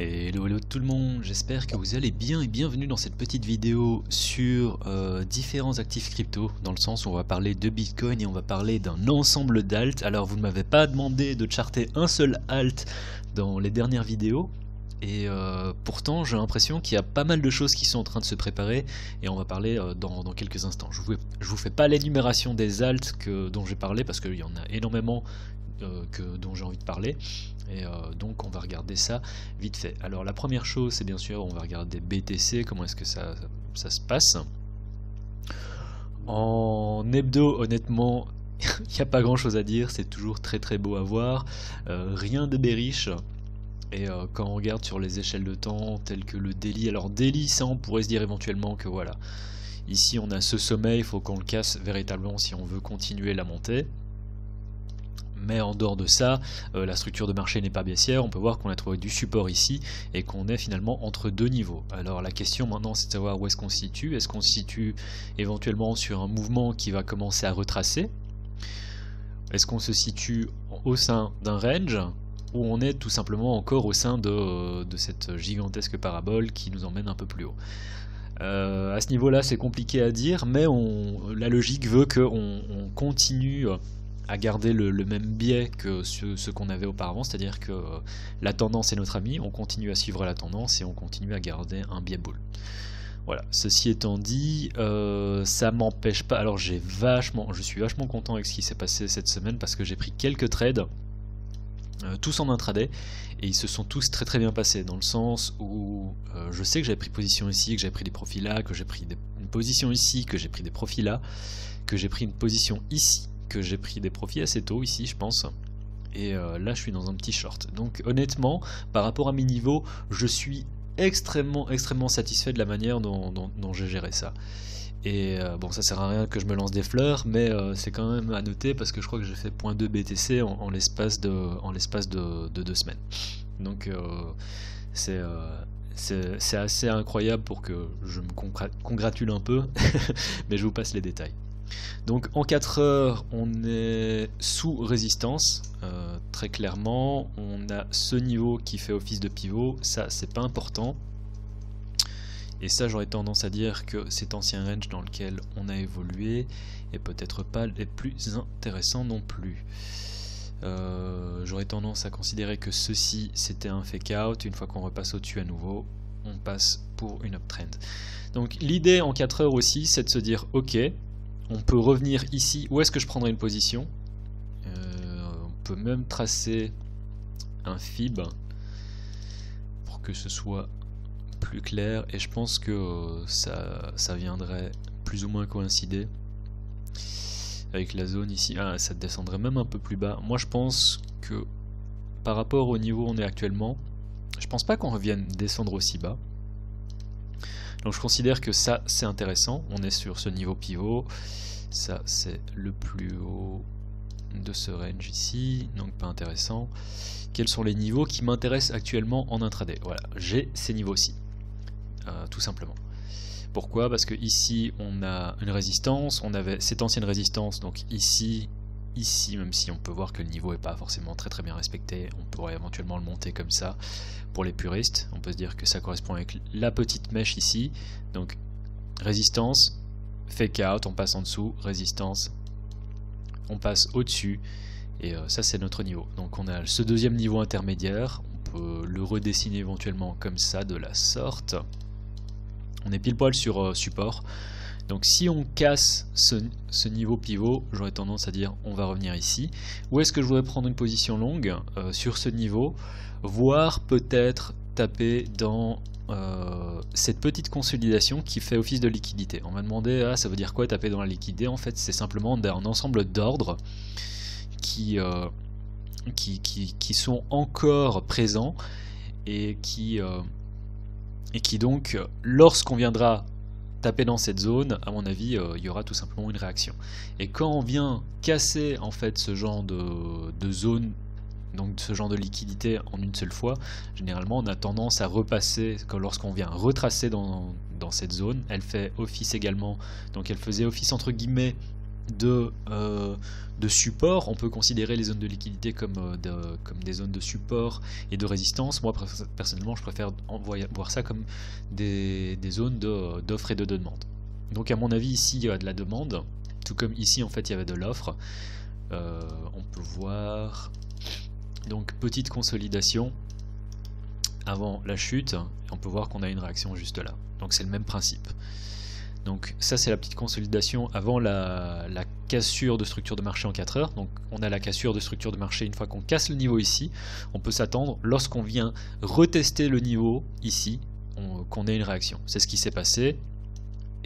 Hello, hello tout le monde, j'espère que vous allez bien et bienvenue dans cette petite vidéo sur différents actifs crypto, dans le sens où on va parler de Bitcoin et on va parler d'un ensemble d'alt. Alors vous ne m'avez pas demandé de charter un seul alt dans les dernières vidéos, et pourtant j'ai l'impression qu'il y a pas mal de choses qui sont en train de se préparer, et on va parler dans quelques instants. Je vous fais pas l'énumération des alts dont j'ai parlé, parce qu'il y en a énormément dont j'ai envie de parler. Et donc on va regarder ça vite fait. Alors la première chose, c'est bien sûr, on va regarder BTC, comment est-ce que ça se passe. En hebdo, honnêtement, il n'y a pas grand chose à dire, c'est toujours très très beau à voir, rien de bearish. Et quand on regarde sur les échelles de temps, telles que le daily, alors daily, ça on pourrait se dire éventuellement que voilà, ici on a ce sommet, il faut qu'on le casse véritablement si on veut continuer la montée. Mais en dehors de ça, la structure de marché n'est pas baissière, on peut voir qu'on a trouvé du support ici et qu'on est finalement entre deux niveaux. Alors la question maintenant, c'est de savoir où est-ce qu'on se situe. Est-ce qu'on se situe éventuellement sur un mouvement qui va commencer à retracer? Est-ce qu'on se situe au sein d'un range, ou on est tout simplement encore au sein de cette gigantesque parabole qui nous emmène un peu plus haut? À ce niveau-là, c'est compliqué à dire, mais la logique veut qu'on continue à garder le même biais que ce qu'on avait auparavant, c'est-à-dire que la tendance est notre ami, on continue à suivre la tendance et on continue à garder un biais bull. Voilà, ceci étant dit, ça m'empêche pas, alors je suis vachement content avec ce qui s'est passé cette semaine, parce que j'ai pris quelques trades, tous en intraday, et ils se sont tous très très bien passés, dans le sens où je sais que j'avais pris position ici, que j'avais pris des profils là, que j'ai pris une position ici, que j'ai pris des profils là, que j'ai pris une position ici, que j'ai pris des profits assez tôt ici, je pense, et là je suis dans un petit short. Donc honnêtement, par rapport à mes niveaux, je suis extrêmement satisfait de la manière dont j'ai géré ça. Et bon, ça sert à rien que je me lance des fleurs, mais c'est quand même à noter, parce que je crois que j'ai fait 0.2 BTC en l'espace de 2 semaines. Donc c'est assez incroyable pour que je me congratule un peu, mais je vous passe les détails. Donc en 4 heures, on est sous résistance, très clairement. On a ce niveau qui fait office de pivot, ça c'est pas important. Et ça, j'aurais tendance à dire que cet ancien range dans lequel on a évolué est peut-être pas les plus intéressants non plus. J'aurais tendance à considérer que ceci c'était un fake out. Une fois qu'on repasse au-dessus à nouveau, on passe pour une uptrend. Donc l'idée en 4 heures aussi, c'est de se dire ok, on peut revenir ici. Où est-ce que je prendrai une position? On peut même tracer un fib pour que ce soit plus clair, et je pense que ça viendrait plus ou moins coïncider avec la zone ici. Ah, ça descendrait même un peu plus bas. Moi je pense que par rapport au niveau où on est actuellement, je pense pas qu'on revienne descendre aussi bas. Donc je considère que ça c'est intéressant, on est sur ce niveau pivot, ça c'est le plus haut de ce range ici, donc pas intéressant. Quels sont les niveaux qui m'intéressent actuellement en intraday? Voilà, j'ai ces niveaux-ci, tout simplement. Pourquoi? Parce que ici on a une résistance, on avait cette ancienne résistance, donc ici, même si on peut voir que le niveau n'est pas forcément très bien respecté, on pourrait éventuellement le monter comme ça. Pour les puristes, on peut se dire que ça correspond avec la petite mèche ici. Donc résistance, fake out, on passe en dessous, résistance, on passe au-dessus, et ça c'est notre niveau. Donc on a ce deuxième niveau intermédiaire, on peut le redessiner éventuellement comme ça, de la sorte. On est pile poil sur support. Donc si on casse ce niveau pivot, j'aurais tendance à dire on va revenir ici. Où est-ce que je voudrais prendre une position longue? Sur ce niveau, voire peut-être taper dans cette petite consolidation qui fait office de liquidité. On m'a demandé, ah, ça veut dire quoi taper dans la liquidité? En fait c'est simplement un ensemble d'ordres qui sont encore présents, et qui donc lorsqu'on viendra taper dans cette zone, à mon avis, il y aura tout simplement une réaction. Et quand on vient casser en fait ce genre de zone, donc ce genre de liquidité en une seule fois, généralement on a tendance à repasser, lorsqu'on vient retracer dans cette zone, elle fait office également, donc elle faisait office entre guillemets de support. On peut considérer les zones de liquidité comme des zones de support et de résistance. Moi personnellement je préfère voir ça comme des zones d'offre et de demande. Donc à mon avis ici il y a de la demande, tout comme ici en fait il y avait de l'offre. On peut voir donc petite consolidation avant la chute, et on peut voir qu'on a une réaction juste là. Donc c'est le même principe. Donc ça c'est la petite consolidation avant la cassure de structure de marché en 4 heures. Donc on a la cassure de structure de marché une fois qu'on casse le niveau ici. On peut s'attendre lorsqu'on vient retester le niveau ici, qu'on ait une réaction. C'est ce qui s'est passé.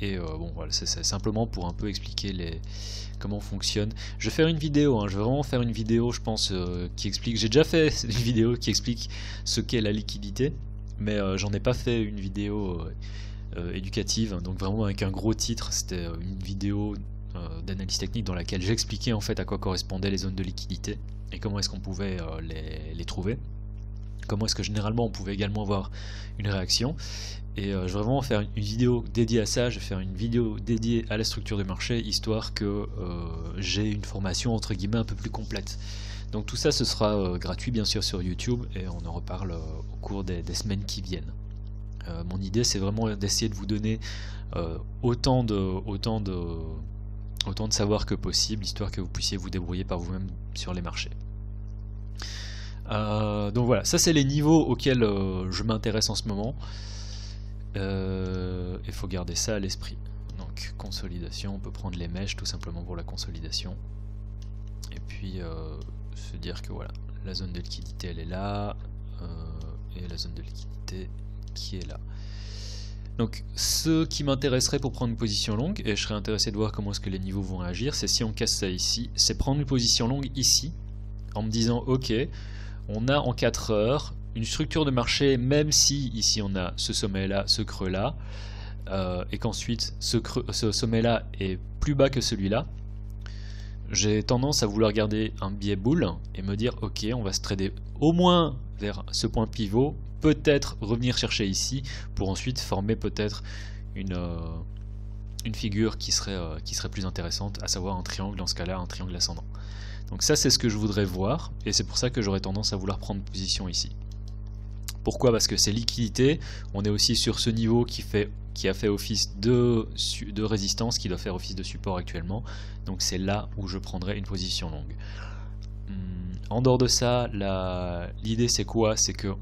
Et bon voilà, c'est simplement pour un peu expliquer comment on fonctionne. Je vais faire une vidéo, je vais vraiment faire une vidéo je pense qui explique, j'ai déjà fait une vidéo qui explique ce qu'est la liquidité, mais j'en ai pas fait une vidéo éducative, donc vraiment avec un gros titre. C'était une vidéo d'analyse technique dans laquelle j'expliquais en fait à quoi correspondaient les zones de liquidité et comment est-ce qu'on pouvait les trouver, comment est-ce que généralement on pouvait également avoir une réaction. Et je vais vraiment faire une vidéo dédiée à ça. Je vais faire une vidéo dédiée à la structure de marché, histoire que j'ai une formation entre guillemets un peu plus complète. Donc tout ça ce sera gratuit bien sûr sur YouTube, et on en reparle au cours des semaines qui viennent. Mon idée c'est vraiment d'essayer de vous donner autant de savoir que possible, histoire que vous puissiez vous débrouiller par vous-même sur les marchés. Donc voilà, ça c'est les niveaux auxquels je m'intéresse en ce moment. Il faut garder ça à l'esprit. Donc consolidation, on peut prendre les mèches tout simplement pour la consolidation. Et puis se dire que voilà, la zone de liquidité elle est là, et la zone de liquidité qui est là. Donc ce qui m'intéresserait pour prendre une position longue, et je serais intéressé de voir comment est-ce que les niveaux vont réagir, c'est si on casse ça ici, c'est prendre une position longue ici, en me disant ok, on a en 4 heures une structure de marché, même si ici on a ce sommet là, ce creux là, et qu'ensuite ce sommet là est plus bas que celui là, j'ai tendance à vouloir garder un biais boule et me dire ok, on va se trader au moins vers ce point pivot, peut-être revenir chercher ici pour ensuite former peut-être une figure qui serait plus intéressante, à savoir un triangle, dans ce cas là un triangle ascendant. Donc ça c'est ce que je voudrais voir, et c'est pour ça que j'aurais tendance à vouloir prendre position ici. Pourquoi? Parce que c'est liquidité, on est aussi sur ce niveau qui a fait office de résistance, qui doit faire office de support actuellement, donc c'est là où je prendrai une position longue. En dehors de ça, l'idée c'est quoi? C'est que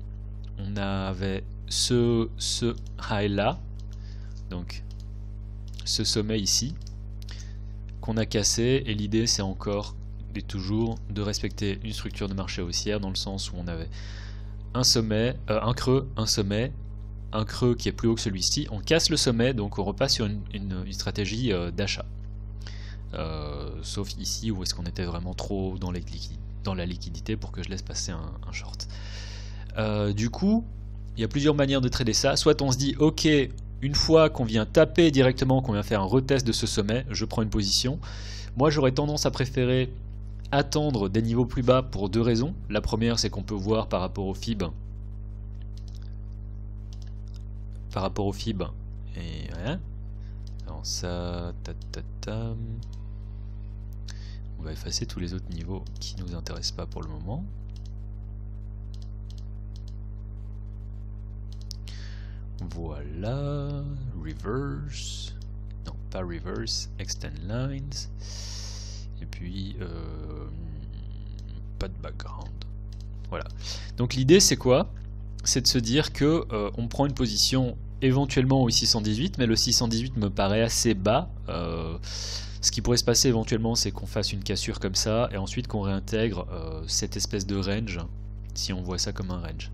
on avait ce high là, donc ce sommet ici, qu'on a cassé, et l'idée c'est encore et toujours de respecter une structure de marché haussière, dans le sens où on avait un sommet, un creux, un sommet, un creux qui est plus haut que celui-ci, on casse le sommet, donc on repasse sur une stratégie d'achat. Sauf ici où est-ce qu'on était vraiment trop dans la liquidité pour que je laisse passer un short. Du coup, il y a plusieurs manières de trader ça. Soit on se dit ok, une fois qu'on vient taper directement, qu'on vient faire un retest de ce sommet, je prends une position. Moi j'aurais tendance à préférer attendre des niveaux plus bas pour deux raisons. La première c'est qu'on peut voir par rapport au FIB, et voilà. Alors ça, on va effacer tous les autres niveaux qui nous intéressent pas pour le moment. Voilà, reverse, non pas reverse, extend lines, et puis pas de background. Voilà. Donc l'idée c'est quoi? C'est de se dire que on prend une position éventuellement au 618, mais le 618 me paraît assez bas. Ce qui pourrait se passer éventuellement, c'est qu'on fasse une cassure comme ça, et ensuite qu'on réintègre cette espèce de range, si on voit ça comme un range.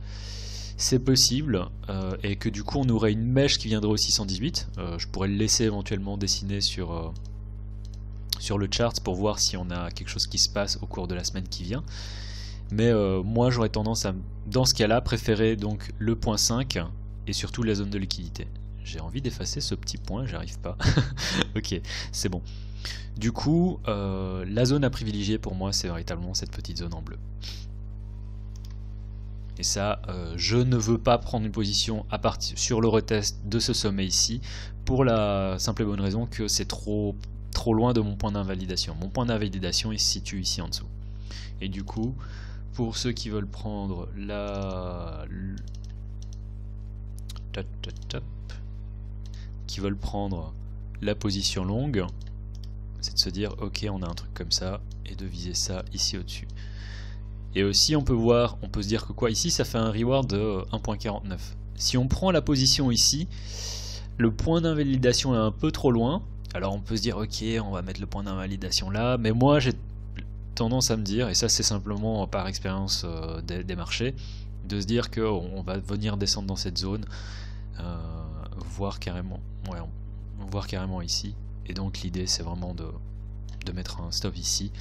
C'est possible, et que du coup on aurait une mèche qui viendrait au 618. Je pourrais le laisser éventuellement dessiner sur le chart pour voir si on a quelque chose qui se passe au cours de la semaine qui vient. Mais moi j'aurais tendance à, dans ce cas là, préférer donc le point 5 et surtout la zone de liquidité. J'ai envie d'effacer ce petit point, j'arrive pas. Ok, c'est bon. Du coup, la zone à privilégier pour moi c'est véritablement cette petite zone en bleu. Et ça, je ne veux pas prendre une position à partir sur le retest de ce sommet ici, pour la simple et bonne raison que c'est trop trop loin de mon point d'invalidation. Mon point d'invalidation il se situe ici en dessous. Et du coup, pour ceux qui veulent prendre qui veulent prendre la position longue, c'est de se dire ok, on a un truc comme ça et de viser ça ici au-dessus. Et aussi on peut voir, on peut se dire que quoi, ici ça fait un reward de 1.49. Si on prend la position ici, le point d'invalidation est un peu trop loin. Alors on peut se dire ok, on va mettre le point d'invalidation là, mais moi j'ai tendance à me dire, et ça c'est simplement par expérience des marchés, de se dire qu'on va venir descendre dans cette zone, voire carrément ici. Et donc l'idée c'est vraiment de mettre un stop ici.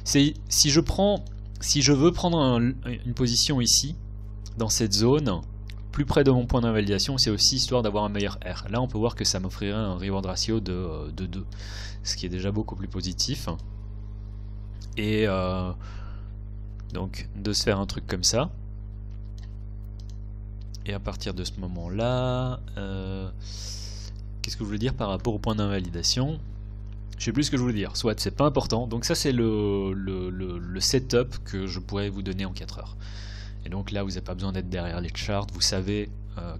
Si je veux prendre une position ici, dans cette zone, plus près de mon point d'invalidation, c'est aussi histoire d'avoir un meilleur R. Là on peut voir que ça m'offrirait un reward ratio de 2, ce qui est déjà beaucoup plus positif. Et donc de se faire un truc comme ça. Et à partir de ce moment là, qu'est-ce que je voulais dire par rapport au point d'invalidation? Je sais plus ce que je voulais dire, soit c'est pas important. Donc ça c'est le setup que je pourrais vous donner en 4 heures. Et donc là vous n'avez pas besoin d'être derrière les charts, vous savez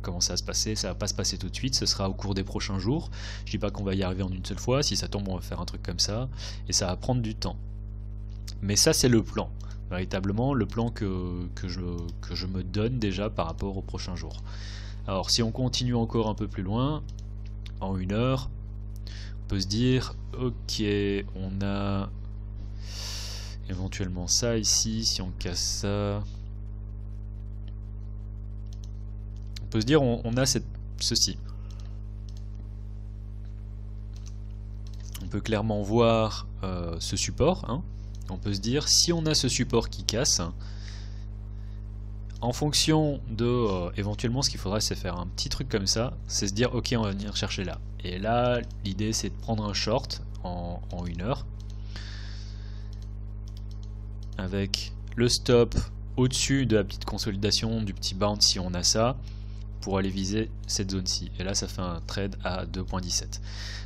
comment ça va se passer, ça va pas se passer tout de suite, ce sera au cours des prochains jours. Je dis pas qu'on va y arriver en une seule fois, si ça tombe on va faire un truc comme ça, et ça va prendre du temps. Mais ça c'est le plan, véritablement le plan que je me donne déjà par rapport aux prochains jours. Alors si on continue encore un peu plus loin, en 1 heure, on peut se dire ok, on a éventuellement ça ici, si on casse ça, on peut se dire on a ceci. On peut clairement voir ce support, hein. On peut se dire, si on a ce support qui casse, en fonction de éventuellement ce qu'il faudrait c'est faire un petit truc comme ça, c'est se dire ok on va venir chercher là. Et là l'idée c'est de prendre un short en 1 heure avec le stop au-dessus de la petite consolidation du petit bounce si on a ça, pour aller viser cette zone-ci. Et là ça fait un trade à 2.17.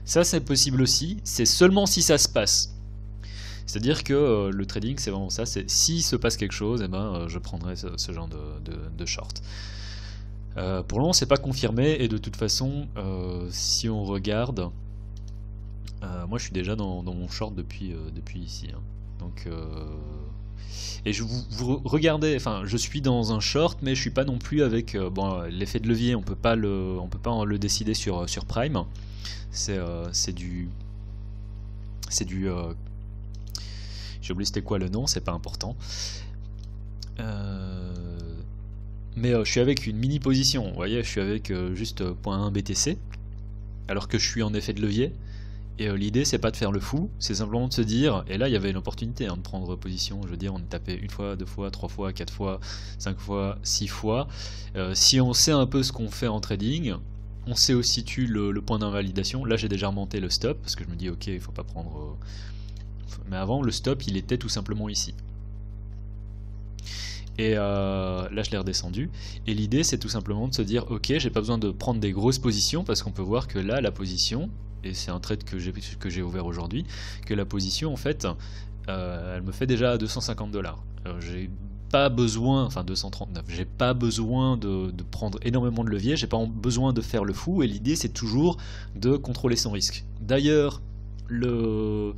Ça c'est possible aussi, c'est seulement si ça se passe. C'est-à-dire que le trading c'est vraiment ça, c'est s'il se passe quelque chose, eh ben, je prendrai ce genre de short. Pour le moment c'est pas confirmé, et de toute façon si on regarde, moi je suis déjà dans mon short depuis ici, hein. Donc et vous regardez, enfin je suis dans un short, mais je suis pas non plus avec bon, l'effet de levier, on peut pas le décider sur Prime. C'est du j'ai oublié c'était quoi le nom, c'est pas important. Mais je suis avec une mini position, vous voyez, je suis avec juste 0.1 BTC, alors que je suis en effet de levier. Et l'idée c'est pas de faire le fou, c'est simplement de se dire, et là il y avait une opportunité hein, de prendre position, je veux dire on est tapé 1 fois, 2 fois, 3 fois, 4 fois, 5 fois, 6 fois. Si on sait un peu ce qu'on fait en trading, on sait où se situe le point d'invalidation. Là j'ai déjà remonté le stop, parce que je me dis ok il faut pas prendre... Mais avant le stop il était tout simplement ici. Et là je l'ai redescendu. Et l'idée c'est tout simplement de se dire ok j'ai pas besoin de prendre des grosses positions, parce qu'on peut voir que là la position, et c'est un trade que j'ai ouvert aujourd'hui, que la position en fait elle me fait déjà 250 $. J'ai pas besoin, enfin 239, j'ai pas besoin de prendre énormément de levier, j'ai pas besoin de faire le fou, et l'idée c'est toujours de contrôler son risque. D'ailleurs le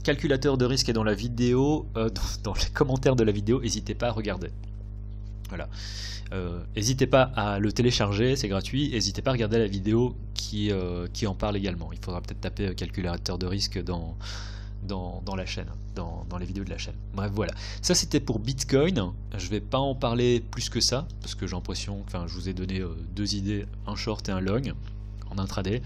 calculateur de risque est dans la vidéo, dans les commentaires de la vidéo, n'hésitez pas à regarder. Voilà. N'hésitez pas à le télécharger, c'est gratuit. N'hésitez pas à regarder la vidéo qui en parle également. Il faudra peut-être taper calculateur de risque dans la chaîne, dans les vidéos de la chaîne. Bref, voilà. Ça c'était pour Bitcoin. Je vais pas en parler plus que ça, parce que j'ai l'impression, enfin je vous ai donné 2 idées, un short et un long en intraday.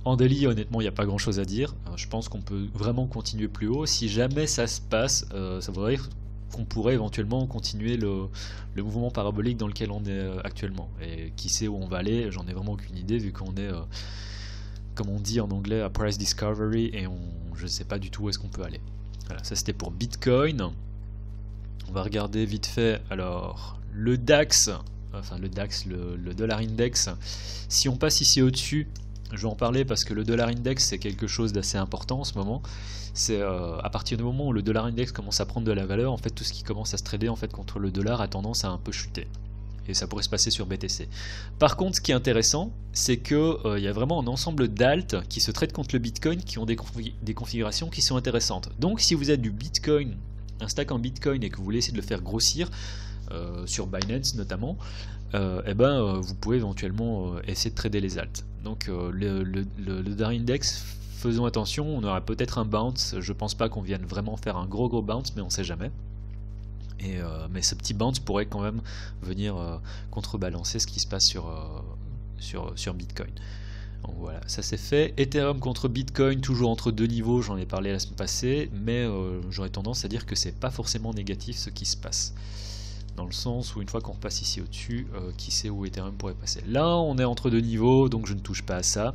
En daily, honnêtement, il n'y a pas grand chose à dire. Je pense qu'on peut vraiment continuer plus haut. Si jamais ça se passe, ça voudrait dire qu'on pourrait éventuellement continuer le mouvement parabolique dans lequel on est actuellement. Et qui sait où on va aller, j'en ai vraiment aucune idée, vu qu'on est, comme on dit en anglais, à price discovery, et je ne sais pas du tout où est-ce qu'on peut aller. Voilà, ça c'était pour Bitcoin. On va regarder vite fait, alors, le DAX, enfin le DAX, le dollar index. Si on passe ici au-dessus, Je vais en parler parce que le dollar index c'est quelque chose d'assez important en ce moment. C'est à partir du moment où le dollar index commence à prendre de la valeur, en fait tout ce qui commence à se trader en fait contre le dollar a tendance à un peu chuter. Et ça pourrait se passer sur BTC. Par contre, ce qui est intéressant, c'est que y a vraiment un ensemble d'alt qui se traitent contre le Bitcoin qui ont des configurations qui sont intéressantes. Donc si vous êtes du Bitcoin, un stack en Bitcoin et que vous voulez essayer de le faire grossir, sur Binance notamment, vous pouvez éventuellement essayer de trader les alts. Donc le dollar index, faisons attention, on aura peut-être un bounce, je pense pas qu'on vienne vraiment faire un gros bounce, mais on sait jamais. Mais ce petit bounce pourrait quand même venir contrebalancer ce qui se passe sur Bitcoin. Donc voilà, ça c'est fait. Ethereum contre Bitcoin, toujours entre deux niveaux, j'en ai parlé la semaine passée, mais j'aurais tendance à dire que c'est pas forcément négatif ce qui se passe. Dans le sens où une fois qu'on repasse ici au-dessus, qui sait où Ethereum pourrait passer. Là on est entre deux niveaux, donc je ne touche pas à ça.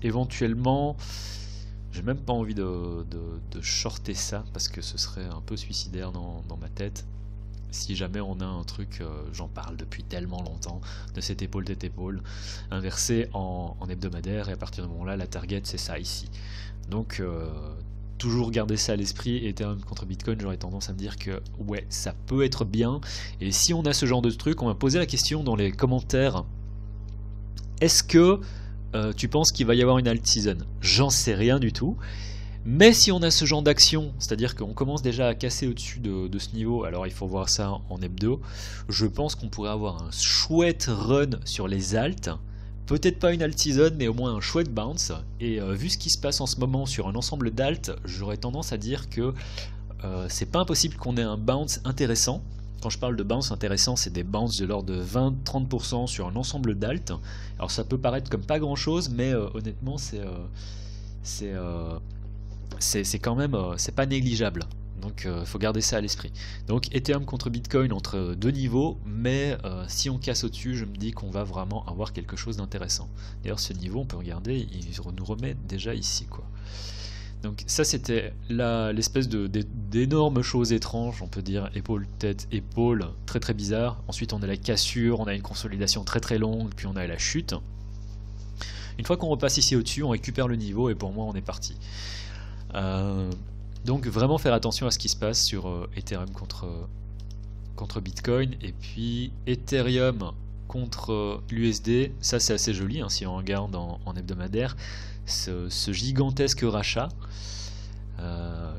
Éventuellement, j'ai même pas envie de shorter ça, parce que ce serait un peu suicidaire dans ma tête. Si jamais on a un truc, j'en parle depuis tellement longtemps, de cette épaule inversé en hebdomadaire, et à partir de ce moment-là, la target c'est ça ici. Donc toujours garder ça à l'esprit. Ethereum contre Bitcoin, j'aurais tendance à me dire que ouais, ça peut être bien. Et si on a ce genre de truc, on va poser la question dans les commentaires. Est-ce que tu penses qu'il va y avoir une alt season? J'en sais rien du tout. Mais si on a ce genre d'action, c'est-à-dire qu'on commence déjà à casser au-dessus de ce niveau, alors il faut voir ça en hebdo, je pense qu'on pourrait avoir un chouette run sur les alts, peut-être pas une alt season, mais au moins un chouette bounce, et vu ce qui se passe en ce moment sur un ensemble d'alts, j'aurais tendance à dire que c'est pas impossible qu'on ait un bounce intéressant. Quand je parle de bounce intéressant, c'est des bounces de l'ordre de 20-30% sur un ensemble d'alts. Alors ça peut paraître comme pas grand-chose, mais honnêtement c'est quand même, c'est pas négligeable. Donc faut garder ça à l'esprit. Donc Ethereum contre Bitcoin entre deux niveaux, mais si on casse au-dessus, je me dis qu'on va vraiment avoir quelque chose d'intéressant. D'ailleurs ce niveau, on peut regarder, il nous remet déjà ici, quoi. Donc ça c'était l'espèce d'énorme chose étrange, on peut dire, épaule, tête, épaule, très très bizarre. Ensuite on a la cassure, on a une consolidation très très longue, puis on a la chute. Une fois qu'on repasse ici au-dessus, on récupère le niveau et pour moi on est parti. Donc vraiment faire attention à ce qui se passe sur Ethereum contre Bitcoin, et puis Ethereum contre l'USD, ça c'est assez joli hein, si on regarde en hebdomadaire, ce gigantesque rachat,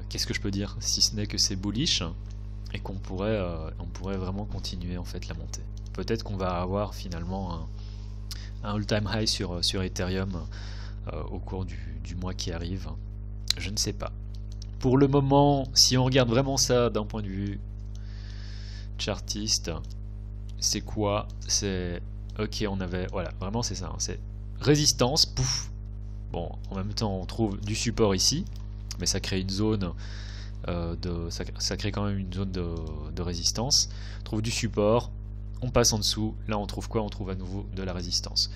qu'est-ce que je peux dire si ce n'est que c'est bullish et qu'on pourrait, on pourrait vraiment continuer en fait la montée. Peut-être qu'on va avoir finalement un all-time high sur Ethereum au cours du mois qui arrive. Je ne sais pas. Pour le moment, si on regarde vraiment ça d'un point de vue chartiste, c'est quoi? C'est ok, on avait, voilà, vraiment c'est ça, hein, c'est résistance, pouf. Bon, en même temps, on trouve du support ici, mais ça crée une zone ça crée quand même une zone de résistance. On trouve du support, on passe en dessous. Là, on trouve quoi? On trouve à nouveau de la résistance.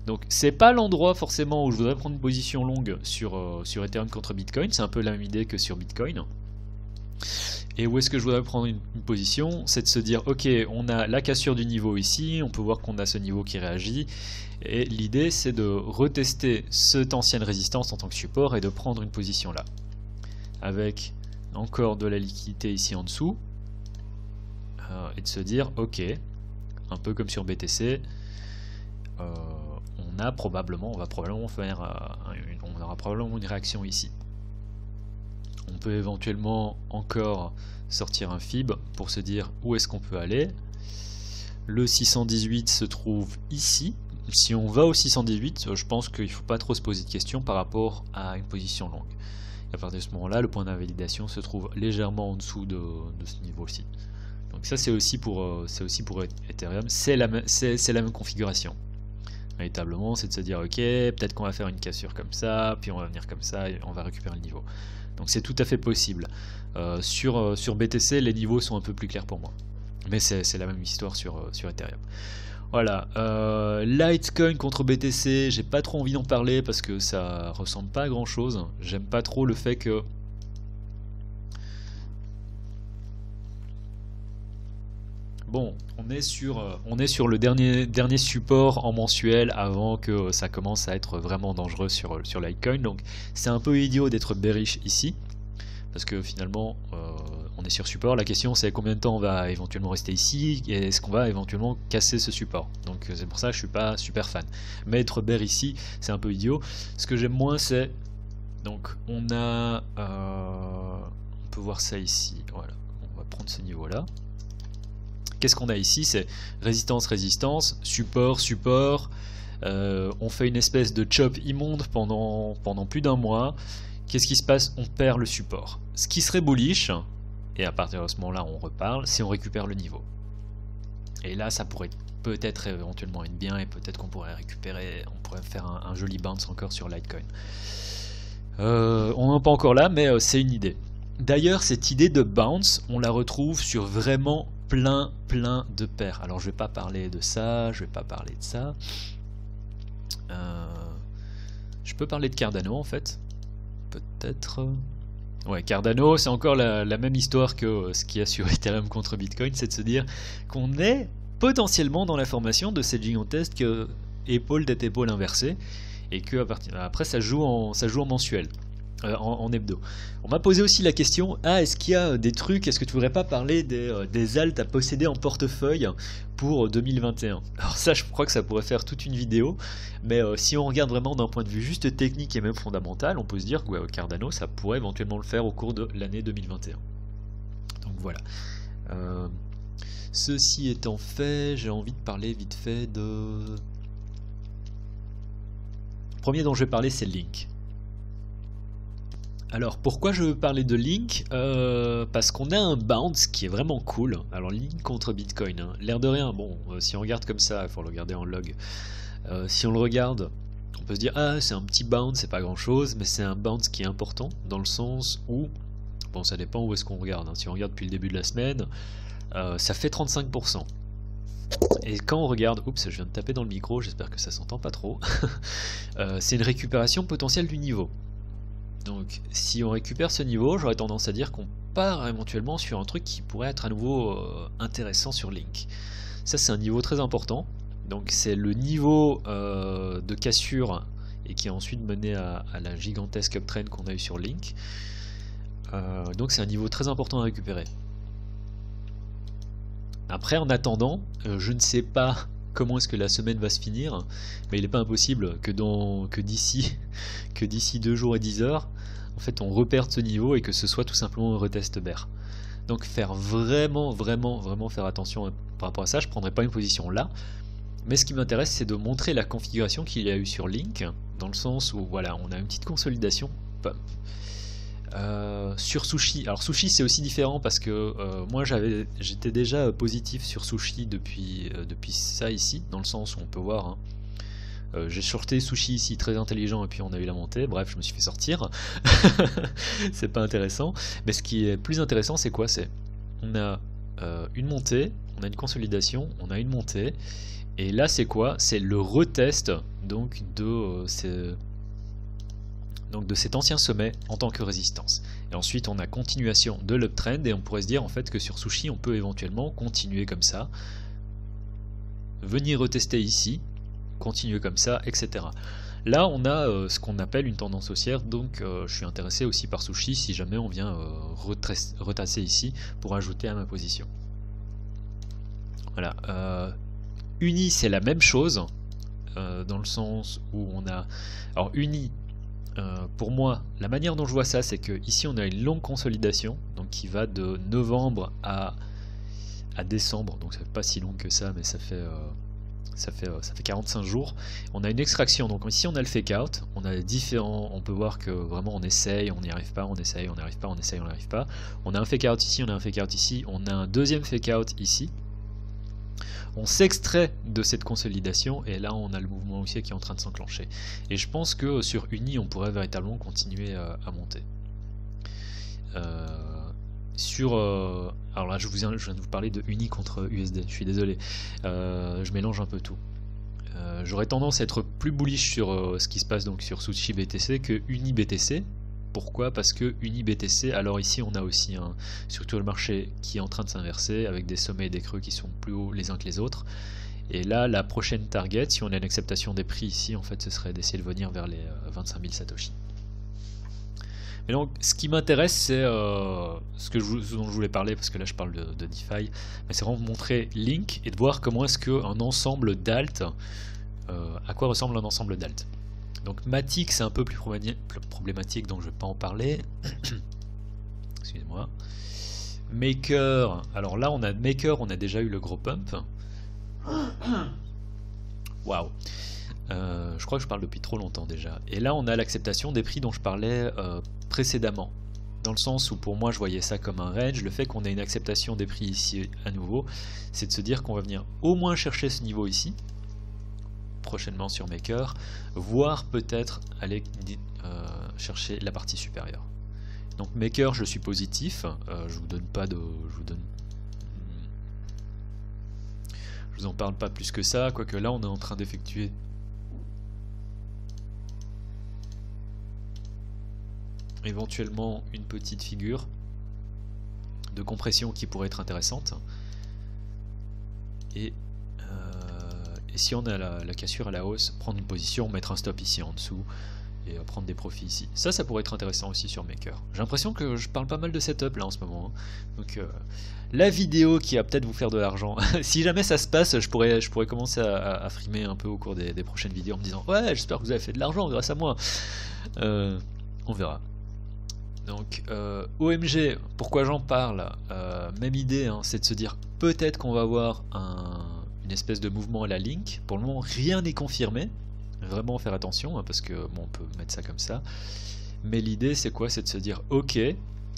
Donc c'est pas l'endroit forcément où je voudrais prendre une position longue sur Ethereum contre Bitcoin, c'est un peu la même idée que sur Bitcoin. Et où est-ce que je voudrais prendre une position? C'est de se dire ok, on a la cassure du niveau ici, on peut voir qu'on a ce niveau qui réagit, et l'idée c'est de retester cette ancienne résistance en tant que support et de prendre une position là. Avec encore de la liquidité ici en dessous, et de se dire ok, un peu comme sur BTC, on va probablement faire on aura probablement une réaction ici. On peut éventuellement encore sortir un fib pour se dire où est-ce qu'on peut aller. Le 618 se trouve ici. Si on va au 618, je pense qu'il ne faut pas trop se poser de questions par rapport à une position longue. Et à partir de ce moment-là, le point d'invalidation se trouve légèrement en dessous de ce niveau-ci. Donc ça c'est aussi pour Ethereum, c'est la même configuration. Véritablement, c'est de se dire ok, peut-être qu'on va faire une cassure comme ça, puis on va venir comme ça et on va récupérer le niveau. Donc c'est tout à fait possible. Sur BTC, les niveaux sont un peu plus clairs pour moi. Mais c'est la même histoire sur Ethereum. Voilà. Litecoin contre BTC, j'ai pas trop envie d'en parler parce que ça ressemble pas à grand chose. J'aime pas trop le fait que... bon, on est sur le dernier support en mensuel avant que ça commence à être vraiment dangereux sur Litecoin. Donc c'est un peu idiot d'être bearish ici, parce que finalement on est sur support. La question c'est combien de temps on va éventuellement rester ici, et est-ce qu'on va éventuellement casser ce support. Donc c'est pour ça que je suis pas super fan. Mais être bear ici, c'est un peu idiot. Ce que j'aime moins, c'est... Donc on a... on peut voir ça ici, voilà. On va prendre ce niveau-là. Qu'est-ce qu'on a ici? C'est résistance, résistance, support, support. On fait une espèce de chop immonde pendant plus d'un mois. Qu'est-ce qui se passe? On perd le support. Ce qui serait bullish, et à partir de ce moment-là on reparle, si on récupère le niveau. Et là ça pourrait peut-être éventuellement être bien, et peut-être qu'on pourrait récupérer, on pourrait faire un joli bounce encore sur Litecoin. On n'en est pas encore là, mais c'est une idée. D'ailleurs, cette idée de bounce, on la retrouve sur vraiment plein de paires. Alors je vais pas parler de ça, je vais pas parler de ça. Je peux parler de Cardano en fait. Peut-être. Ouais, Cardano, c'est encore la même histoire que ce qu'il y a sur Ethereum contre Bitcoin, c'est de se dire qu'on est potentiellement dans la formation de cette gigantesque épaule tête épaule inversée, et que après ça joue en mensuel. En hebdo. On m'a posé aussi la question, est-ce qu'il y a des trucs, est-ce que tu voudrais pas parler des alts à posséder en portefeuille pour 2021? Alors ça, je crois que ça pourrait faire toute une vidéo, mais si on regarde vraiment d'un point de vue juste technique et même fondamental, on peut se dire que ouais, Cardano, ça pourrait éventuellement le faire au cours de l'année 2021. Donc voilà. Ceci étant fait, j'ai envie de parler vite fait de... Le premier dont je vais parler, c'est Link. Alors pourquoi je veux parler de Link? Parce qu'on a un bounce qui est vraiment cool. Alors Link contre Bitcoin, hein. L'air de rien, bon, si on regarde comme ça, il faut le regarder en log. Si on le regarde, on peut se dire, c'est un petit bounce, c'est pas grand chose, mais c'est un bounce qui est important, dans le sens où, bon ça dépend où est-ce qu'on regarde, hein. Si on regarde depuis le début de la semaine, ça fait 35%. Et quand on regarde, oups, je viens de taper dans le micro, j'espère que ça s'entend pas trop, c'est une récupération potentielle du niveau. Donc si on récupère ce niveau, j'aurais tendance à dire qu'on part éventuellement sur un truc qui pourrait être à nouveau intéressant sur Link. Ça c'est un niveau très important, donc c'est le niveau de cassure et qui a ensuite mené à la gigantesque uptrend qu'on a eu sur Link. Donc c'est un niveau très important à récupérer. Après en attendant, je ne sais pas comment est-ce que la semaine va se finir, mais il n'est pas impossible que d'ici 2 jours et 10 heures, en fait on reperde ce niveau et que ce soit tout simplement un retest bear. Donc faire vraiment faire attention par rapport à ça. Je ne prendrai pas une position là, mais ce qui m'intéresse c'est de montrer la configuration qu'il y a eu sur Link, dans le sens où voilà, on a une petite consolidation. Sur Sushi, alors Sushi c'est aussi différent parce que moi j'étais déjà positif sur Sushi depuis ça ici, dans le sens où on peut voir, hein, j'ai shorté Sushi ici très intelligent et puis on a eu la montée, bref je me suis fait sortir. C'est pas intéressant, mais ce qui est plus intéressant c'est quoi? C'est on a une montée, on a une consolidation, on a une montée, et là c'est quoi? C'est le retest donc de cet ancien sommet en tant que résistance. Et ensuite on a continuation de l'uptrend, et on pourrait se dire en fait que sur Sushi on peut éventuellement continuer comme ça, venir retester ici, continuer comme ça, etc. Là on a ce qu'on appelle une tendance haussière, donc je suis intéressé aussi par Sushi si jamais on vient retasser ici pour ajouter à ma position. Voilà. Uni c'est la même chose, dans le sens où on a... Alors Uni, pour moi, la manière dont je vois ça, c'est que ici on a une longue consolidation, donc qui va de novembre à décembre, donc ça fait pas si long que ça, mais ça fait 45 jours. On a une extraction, donc ici on a le fake out, on a différents, on peut voir que vraiment on essaye, on n'y arrive pas, on essaye, on n'y arrive pas, on essaye, on n'y arrive pas. On a un fake out ici, on a un fake out ici, on a un deuxième fake out ici. On s'extrait de cette consolidation et là on a le mouvement haussier qui est en train de s'enclencher. Et je pense que sur Uni on pourrait véritablement continuer à monter. Alors là je viens de vous parler de Uni contre USD, je suis désolé, je mélange un peu tout. J'aurais tendance à être plus bullish sur ce qui se passe donc sur Sushi BTC que Uni BTC, Pourquoi? Parce que UniBTC, alors ici on a aussi surtout le marché qui est en train de s'inverser avec des sommets et des creux qui sont plus hauts les uns que les autres. Et là, la prochaine target, si on a une acceptation des prix ici, en fait, ce serait d'essayer de venir vers les 25 000 Satoshi. Mais donc, ce qui m'intéresse, c'est ce dont je voulais parler, parce que là, je parle de DeFi, mais c'est vraiment de montrer Link et de voir comment est-ce qu'un ensemble d'alt, à quoi ressemble un ensemble d'alt. Donc Matic c'est un peu plus problématique, donc je ne vais pas en parler. Excusez-moi. Maker, alors là on a Maker, on a déjà eu le gros pump. Waouh. Je crois que je parle depuis trop longtemps déjà. Et là on a l'acceptation des prix dont je parlais précédemment. Dans le sens où pour moi je voyais ça comme un range. Le fait qu'on ait une acceptation des prix ici à nouveau, c'est de se dire qu'on va venir au moins chercher ce niveau ici prochainement sur Maker, voire peut-être aller chercher la partie supérieure. Donc Maker, je suis positif, je vous donne pas de, je vous en parle pas plus que ça, quoique là on est en train d'effectuer éventuellement une petite figure de compression qui pourrait être intéressante. Et si on a la cassure à la hausse, prendre une position, mettre un stop ici en dessous et prendre des profits ici. Ça pourrait être intéressant aussi sur Maker. J'ai l'impression que je parle pas mal de setup là en ce moment. Hein. Donc la vidéo qui va peut-être vous faire de l'argent. Si jamais ça se passe, je pourrais commencer à frimer un peu au cours des prochaines vidéos en me disant ouais, j'espère que vous avez fait de l'argent grâce à moi. On verra. Donc OMG, pourquoi j'en parle? Même idée, hein, c'est de se dire peut-être qu'on va avoir une espèce de mouvement à la Link. Pour le moment, rien n'est confirmé. Vraiment faire attention, hein, parce que bon, on peut mettre ça comme ça. Mais l'idée, c'est quoi? C'est de se dire, ok,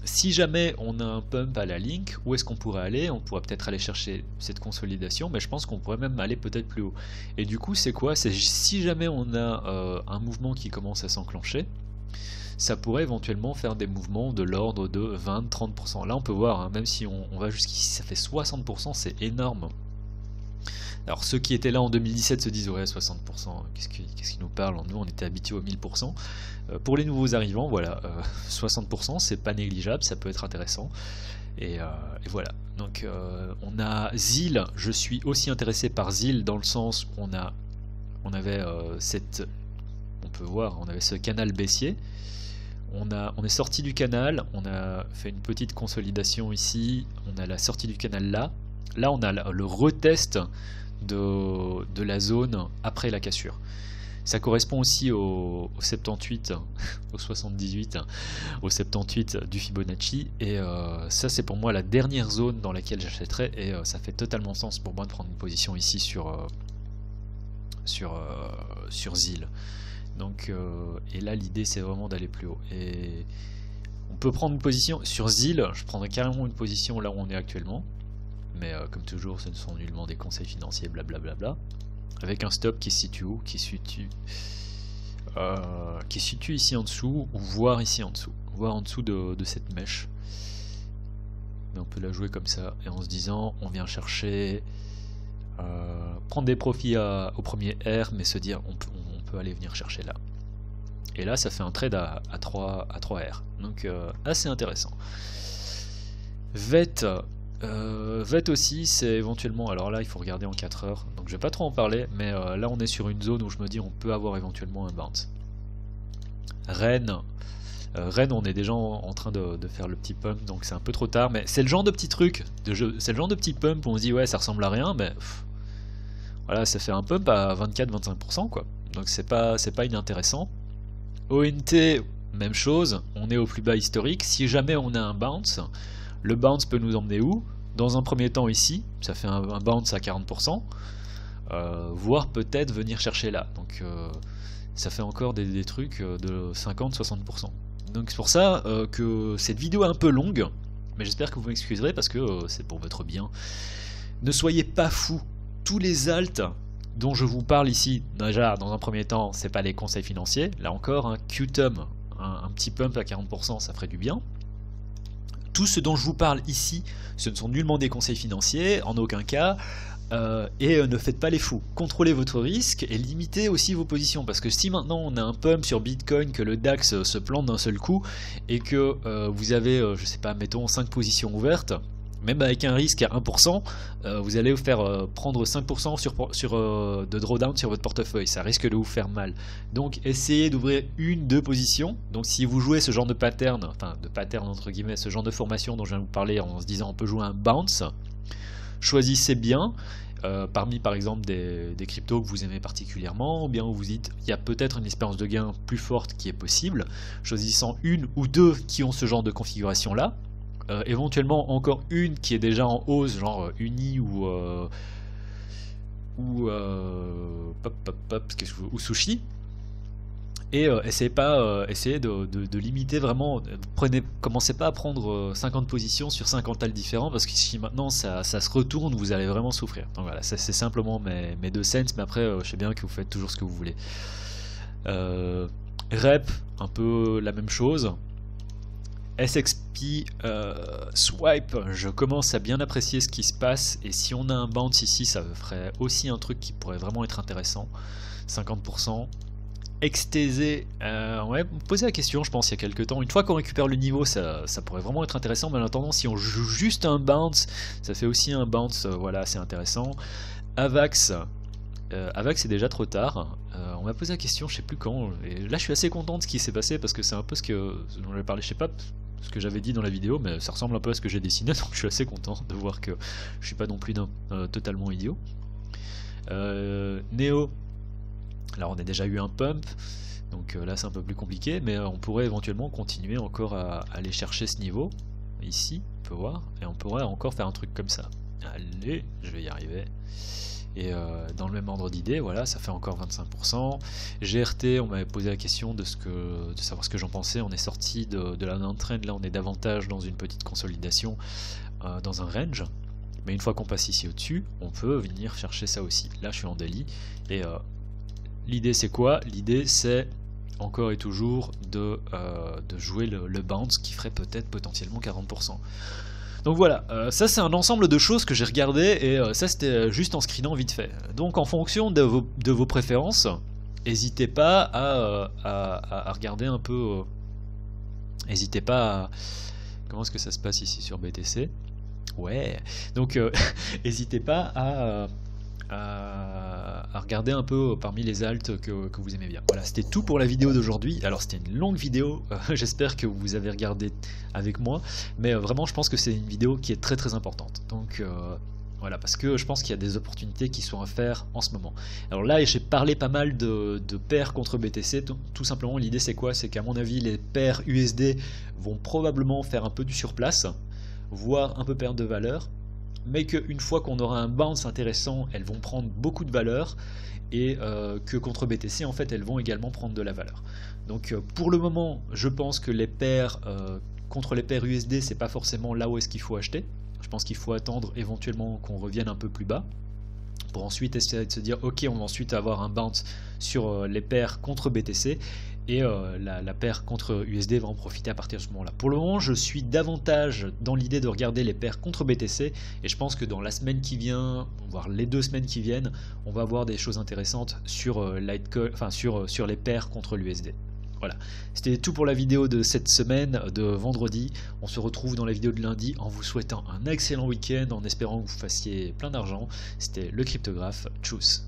si jamais on a un pump à la Link, où est-ce qu'on pourrait aller? On pourrait peut-être aller chercher cette consolidation, mais je pense qu'on pourrait même aller peut-être plus haut. Et du coup, c'est quoi? C'est si jamais on a un mouvement qui commence à s'enclencher, ça pourrait éventuellement faire des mouvements de l'ordre de 20-30%. Là, on peut voir, hein, même si on va jusqu'ici, ça fait 60%, c'est énorme. Alors ceux qui étaient là en 2017 se disent ouais 60%, qu'est-ce qui nous parle? Nous on était habitués aux 1000%. Pour les nouveaux arrivants, voilà, 60% c'est pas négligeable, ça peut être intéressant. Et voilà. Donc on a ZIL, je suis aussi intéressé par ZIL dans le sens où on avait on peut voir, on avait ce canal baissier. On est sorti du canal, on a fait une petite consolidation ici, on a la sortie du canal là. Là on a le retest de la zone après la cassure. Ça correspond aussi au 78, au 78, au 78 du Fibonacci. Et ça c'est pour moi la dernière zone dans laquelle j'achèterais. Et ça fait totalement sens pour moi de prendre une position ici sur ZIL. Donc, et là l'idée c'est vraiment d'aller plus haut. Et on peut prendre une position sur ZIL, je prendrais carrément une position là où on est actuellement. Mais comme toujours, ce ne sont nullement des conseils financiers, blablabla. Avec un stop qui se situe où? Qui se situe ici en dessous, ou voire ici en dessous. Voire en dessous de cette mèche. Mais on peut la jouer comme ça, et en se disant, on vient chercher... prendre des profits au premier R, mais se dire, on peut aller venir chercher là. Et là, ça fait un trade à 3 R. Donc, assez intéressant. VET aussi, c'est éventuellement, alors là il faut regarder en 4 heures, donc je vais pas trop en parler, mais là on est sur une zone où je me dis on peut avoir éventuellement un bounce. Rennes, on est déjà en train de faire le petit pump, donc c'est un peu trop tard, mais c'est le genre de petit truc, c'est le genre de petit pump où on se dit ouais ça ressemble à rien, mais voilà, ça fait un pump à 24-25% quoi, donc c'est pas inintéressant. ONT, même chose, on est au plus bas historique, si jamais on a un bounce, le bounce peut nous emmener où? Dans un premier temps ici, ça fait un bounce à 40%, voire peut-être venir chercher là. Donc ça fait encore des trucs de 50-60%. Donc c'est pour ça que cette vidéo est un peu longue, mais j'espère que vous m'excuserez parce que c'est pour votre bien. Ne soyez pas fous, tous les alts dont je vous parle ici, déjà dans un premier temps, c'est pas les conseils financiers. Là encore, un Qtum, un petit pump à 40%, ça ferait du bien. Tout ce dont je vous parle ici, ce ne sont nullement des conseils financiers, en aucun cas. Ne faites pas les fous. Contrôlez votre risque et limitez aussi vos positions. Parce que si maintenant on a un pump sur Bitcoin, que le DAX se plante d'un seul coup et que vous avez, je sais pas, mettons 5 positions ouvertes, même avec un risque à 1%, vous allez vous faire prendre 5% de drawdown sur votre portefeuille. Ça risque de vous faire mal. Donc essayez d'ouvrir 1-2 positions. Donc si vous jouez ce genre de pattern, enfin de pattern entre guillemets, ce genre de formation dont je viens de vous parler en se disant on peut jouer un bounce, choisissez bien parmi par exemple des cryptos que vous aimez particulièrement, ou bien où vous dites il y a peut-être une espérance de gain plus forte qui est possible, choisissant 1 ou 2 qui ont ce genre de configuration là. Éventuellement encore une qui est déjà en hausse, genre Uni ou Sushi, et essayez de limiter vraiment. Commencez pas à prendre 50 positions sur 50 alts différents, parce que si maintenant ça se retourne, vous allez vraiment souffrir. Donc voilà, ça c'est simplement mes 2 cents, mais après je sais bien que vous faites toujours ce que vous voulez. Rep, un peu la même chose. SXP Swipe, je commence à bien apprécier ce qui se passe, et si on a un bounce ici, ça ferait aussi un truc qui pourrait vraiment être intéressant. 50%. XTZ, on va poser la question, je pense, il y a quelques temps. Une fois qu'on récupère le niveau, ça pourrait vraiment être intéressant, mais en attendant, si on joue juste un bounce, ça fait aussi un bounce, voilà, c'est intéressant. Avax. Avax, c'est déjà trop tard. On m'a posé la question, je sais plus quand, et là je suis assez content de ce qui s'est passé, parce que c'est un peu ce dont j'avais parlé, je sais pas ce que j'avais dit dans la vidéo, mais ça ressemble un peu à ce que j'ai dessiné, donc je suis assez content de voir que je suis pas non plus totalement idiot. Neo, alors on a déjà eu un pump, donc là c'est un peu plus compliqué, mais on pourrait éventuellement continuer encore à aller chercher ce niveau, ici, on peut voir, et on pourrait encore faire un truc comme ça. Allez, je vais y arriver. Et dans le même ordre d'idée, voilà, ça fait encore 25%. GRT, on m'avait posé la question de savoir ce que j'en pensais. On est sorti de la downtrend, là on est davantage dans une petite consolidation, dans un range. Mais une fois qu'on passe ici au-dessus, on peut venir chercher ça aussi. Là je suis en daily. Et l'idée c'est quoi? L'idée c'est encore et toujours de jouer le bounce qui ferait peut-être potentiellement 40%. Donc voilà, ça c'est un ensemble de choses que j'ai regardé, et ça c'était juste en screenant vite fait. Donc en fonction de vos préférences, n'hésitez pas à regarder un peu, n'hésitez pas à... Comment est-ce que ça se passe ici sur BTC? Ouais, donc n'hésitez pas à regarder un peu parmi les alts que vous aimez bien. Voilà, c'était tout pour la vidéo d'aujourd'hui. Alors c'était une longue vidéo, j'espère que vous avez regardé avec moi, mais vraiment je pense que c'est une vidéo qui est très très importante. Donc voilà, parce que je pense qu'il y a des opportunités qui sont à faire en ce moment. Alors là, j'ai parlé pas mal de paires contre BTC, tout simplement l'idée c'est quoi? C'est qu'à mon avis les paires USD vont probablement faire un peu du surplace, voire un peu perdre de valeur, mais qu'une fois qu'on aura un bounce intéressant, elles vont prendre beaucoup de valeur, et que contre BTC, en fait, elles vont également prendre de la valeur. Donc pour le moment, je pense que les paires contre les paires USD, c'est pas forcément là où est-ce qu'il faut acheter. Je pense qu'il faut attendre éventuellement qu'on revienne un peu plus bas, pour ensuite essayer de se dire ok, on va ensuite avoir un bounce sur les paires contre BTC, et la paire contre USD va en profiter à partir de ce moment là. Pour le moment je suis davantage dans l'idée de regarder les paires contre BTC, et je pense que dans la semaine qui vient, voire les 2 semaines qui viennent, on va voir des choses intéressantes sur Litecoin, enfin sur les paires contre l'USD. Voilà, c'était tout pour la vidéo de cette semaine de vendredi. On se retrouve dans la vidéo de lundi en vous souhaitant un excellent week-end, en espérant que vous fassiez plein d'argent. C'était le cryptographe, tchuss.